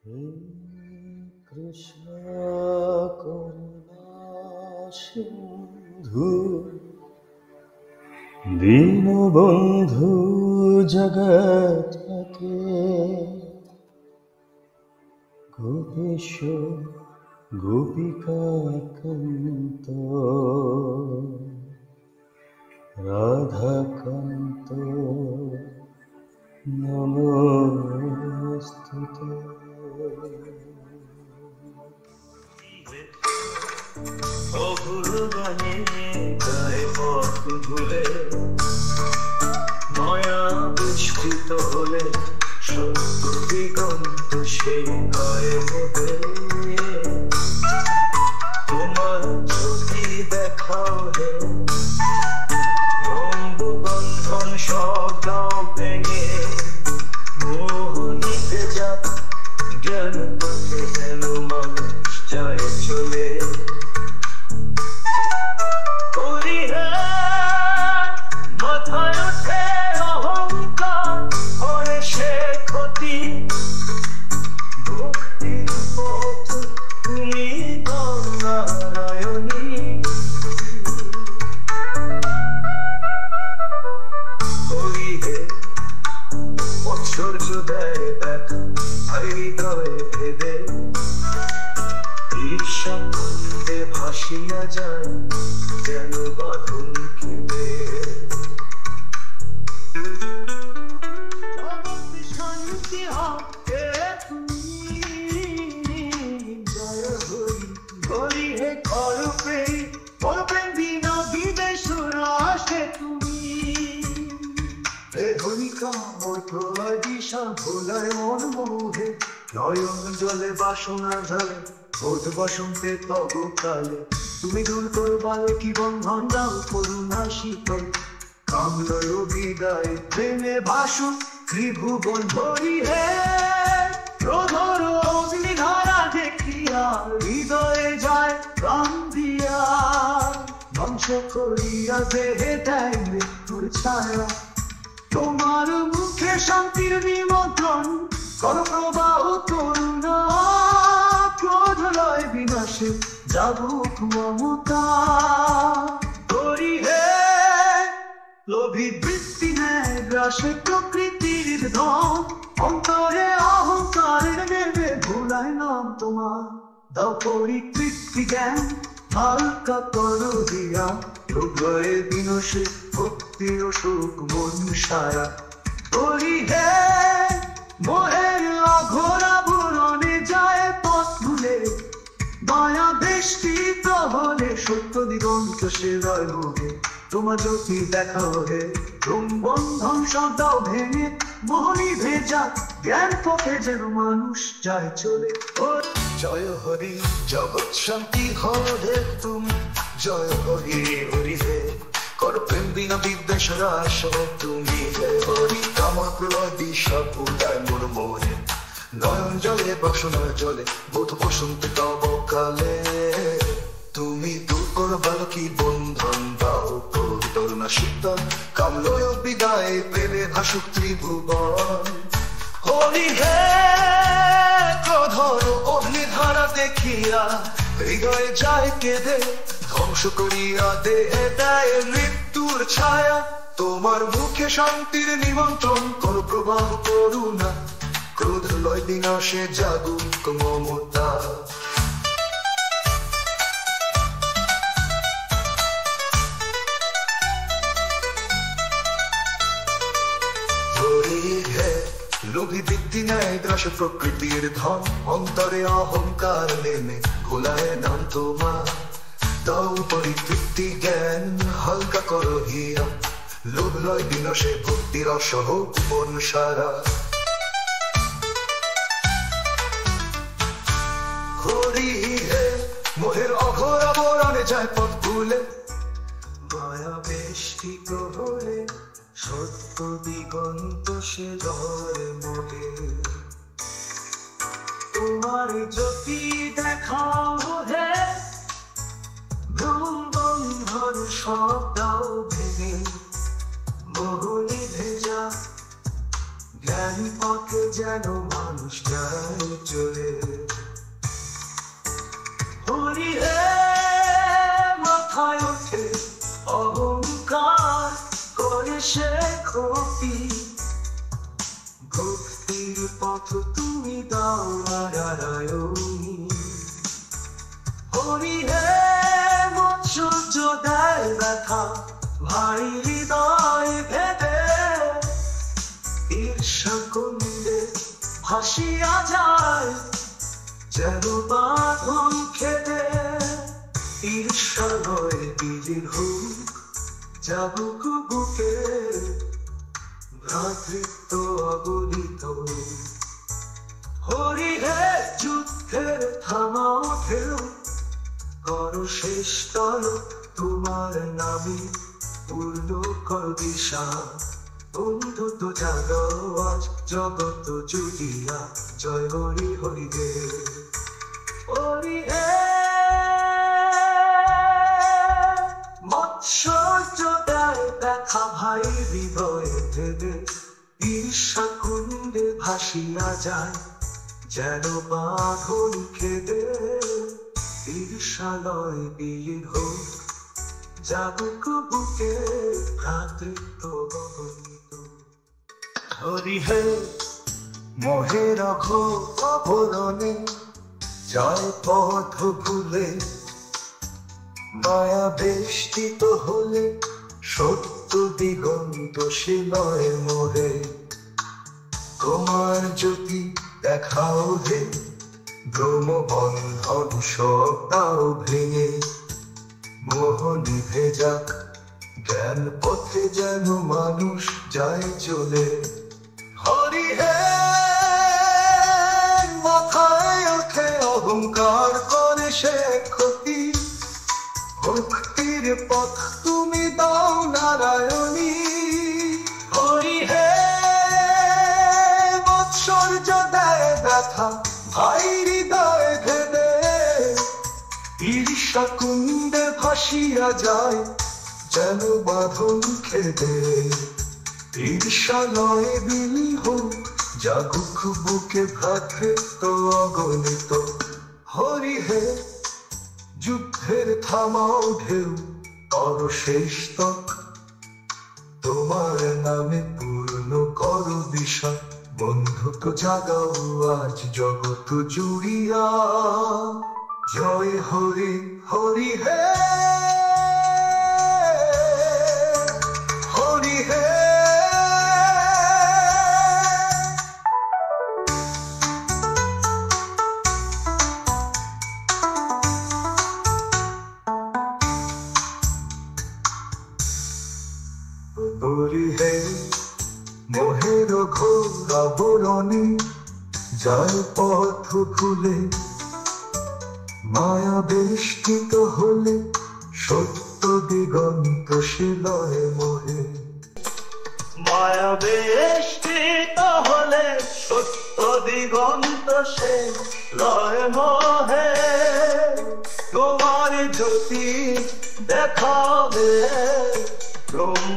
হে কৃষ্ণ করুণা সিন্ধু দীনবন্ধু জগৎপতে গোপীশ গোপিকাকান্ত রাধাকান্ত নমস্তুতে। অভুরবাণী গায়ে পথ ভুলে মায়া বিস্মৃত হলে সত্য দিগন্ত সেই গায়ে মধ্যে তোমার যদি দেখা হলে বন্ধন সব দাও ভেঙে মোহনীতে যাক জ্ঞান পথে যেন মানুষ যায় চলে। মাথায় ওঠে অহংকার করে সে ক্ষতি ভক্তির পথ তুমি নারায়ণী। ঐশ্বর্য দেয় দেখা হৃদয়ে ভেদে ঈর্ষানন্দে ভাসিয়া যায় যেন বাঁধন কেঁদে। শান্তি হবে তুমি জয় হরি হরি হে করবে করবে বিনা বিদেশুর আসে তুমি হে হরি কাময় প্রলয় দিশা ভোলায় মন মোহে নয়ন জলে বাসনা ঝালে বোধ বসন্তে তব কালে তুমি দূর করবার কি বন্ধন দাও করুণা শীতল কামলয় বিদায় প্রেমে ভাসু ত্রিভুবন ধরি হে প্রধর অগ্নিধারা দেখিয়া হৃদয়ে যায় প্রাণ দিয়া ধ্বংস করিয়া দেহে দেয় মৃত্যুর ছায়া। তোমার মুখে শান্তির নিমন্ত্রণ কর প্রবাহ করুণা ক্রোধ লয় বিনাশে যাবুক মমতা করি হে লোভী বৃত্তি নেয় গ্রাসে প্রকৃতির ধন অন্তরে অহংকারের নেবে ভুলায় নাম তোমার দাও পরিতৃপ্তি জ্ঞান হালকা করো দিয়া হৃদয়ে বিনশে ভক্তির সুখ মন সারা করি হে মোহের অঘোরা বুরনে যায় পথ ভুলে মায়া বেষ্টিত হলে সত্য দিগন্ত সে রয় ভোগে তোমার জ্যোতি দেখা হে তুম বন্ধন সদাও ভেঙে মোহনী ভেজা জ্ঞান পথে যেন মানুষ যায় চলে। ও জয় হরি জগৎ শান্তি হরে তুমি জয় হরি হরি হে কর প্রেম বিনা বিদ্বেষরা সব তুমি হে হরি কামা প্রলয় দিশা ভুলায় মোর মোহে নয়ন জলে বাসনা জলে বোধ বসন্তে তব কালে তুমি দূর করবার কি বন্ধন দাও করুণা শীতল কামলয় বিদায় প্রেমে ভাসুক ত্রিভুবন হরি হে ক্রোধর অগ্নিধারা দেখিয়া হৃদয়ে যায় কেঁদে ধ্বংস করিয়া দেহে দেয় মৃত্যুর ছায়া। তোমার মুখে শান্তির নিমন্ত্রণ কর প্রবাহ করুণা ক্রোধ লয় বিনাশে জাগুক মমতা। হরি হে লোভী বৃত্তি নেয় গ্রাস প্রকৃতির ধন অন্তরে অহংকার নেমে ভোলায় নাম তোমার দাও পরিতৃপ্তি জ্ঞান হালকা করো হিয়া লোভ লয় বিনাশে ভক্তির অসহ মন সারা। হরি হে মোহের অঘোর আবরণে যায় পথ ভুলে মায়া বেষ্টিত হলে সত্য দিগন্ত সে ধরে মোহে তোমার জ্যোতি দেখাও হে ভ্রম বন্ধন সব দাও ভেঙে মোহনী ভেজা জ্ঞান জ্ঞান পথে যেন মানুষ যায় চলে। হরি হে মাথায় ওঠে অহংকার করে সে ক্ষতি, ভক্তির পথ তুমি দাও নারায়ণী। হরি হে মৎসর্য দেয় ব্যথা ভাই হৃদয় ভেদে, ঈর্ষা কুণ্ডে ভাসিয়া যায় যেন বাঁধন খেদে। ঈর্ষালয় বিলীন হোক জাগুক বুকে, ভ্রাতৃত্ব অগণিত। হরি হে যুদ্ধের থামাও ঢেউ, করো শেষ তর তোমার নামে পূর্ণ কর দিশা। বন্ধু তো জাগো আজ জগত জুড়িয়া, জয় হরি হরি রে। হরি হে মৎসর্য দেয় দেখা ভাই হৃদয়ে ভেদে, ঈর্ষা কুণ্ডে ভাসিয়া যায় যেন বাঁধন খেদে। ঈর্ষালয় বিলীন হোক জাগুক বুকে, ভ্রাতৃত্ব অগণিত। হরি হে মোহের ঘোর আবরণে যায় পথ ভুলে, মায়া বেষ্টিত হলে সত্য দিগন্ত শিলয় মোহে। তোমার জ্যোতি দেখাও হে ভ্রম বন্ধন সব দাও ভেঙে, মোহ নিভে যাক জ্ঞান পথে যেন মানুষ যায় চলে। হরি হে মাথায় ওঠে অহংকার করে সে ক্ষতি, ভক্তির পথ তুমি দাও নারায়ণী। হরি হে মৎসর্য দেয় ব্যথা ভাই হৃদয় ভেদে, ঈর্ষা কুণ্ডে ভাসিয়া যায় যেন বাঁধন খেদে। ঈর্ষালয় বিলীন হোক জাগুক বুকে, ভ্রাতৃত্ব অগণিত। হরি হে যুদ্ধের থামাও ঢেউ, করো শেষ তক তোমার নামে পূর্ণ করো দিশা। বন্ধুত্ব জাগাও আজ জগৎ জুড়িয়া, জয় হরি হরি হে। হরি হে হরি হে মোহের ঘোর আবরণে যায় পথ ভুলে, মায়া বেষ্টিত হলে সত্য দিগন্ত শিলয় মোহে। মায়া বেষ্টিত হলে সত্য দিগন্ত সে লয় মোহে। তোমার জ্যোতি দেখাবে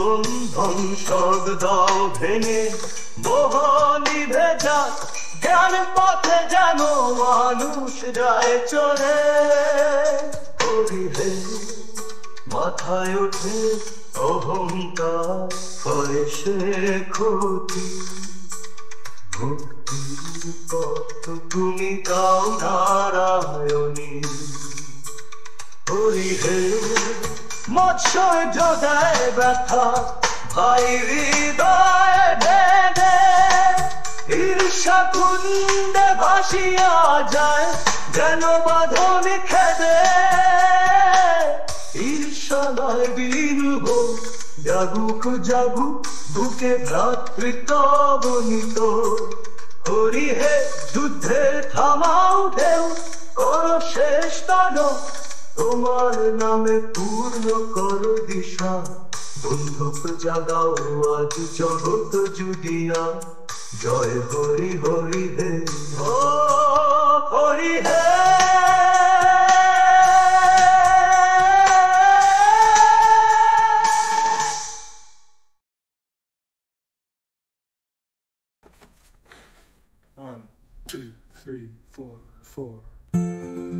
বন্ধন সব দাও ভেঙে, মোহ নিভে যাক জ্ঞান পথে যেন মানুষ যায় চলে। হরি হে মাথায় ওঠে অহংকার করে সে ক্ষতি, ভক্তির পথ তুমি দাও নারায়ণী। হরি হে মৎসর্য দেয় ব্যথা ভাই হৃদয় ভেদে, ঈর্ষা কুণ্ডে ভাসিয়া যায় যেন বাঁধন খেদে। ঈর্ষালয় বিলীন হোক জাগুক জাগুক বুকে, ভ্রাতৃত্ব অগণিত। হরি হে যুদ্ধের থামাও ঢেউ, করো শেষ তর তোমার নামে পূর্ণ করো দিশা। বন্ধুক জাগাও আজ জগৎ জুড়িয়া, জয় হরি হরি হে। ও হরি হে 2, 3, 4, 4.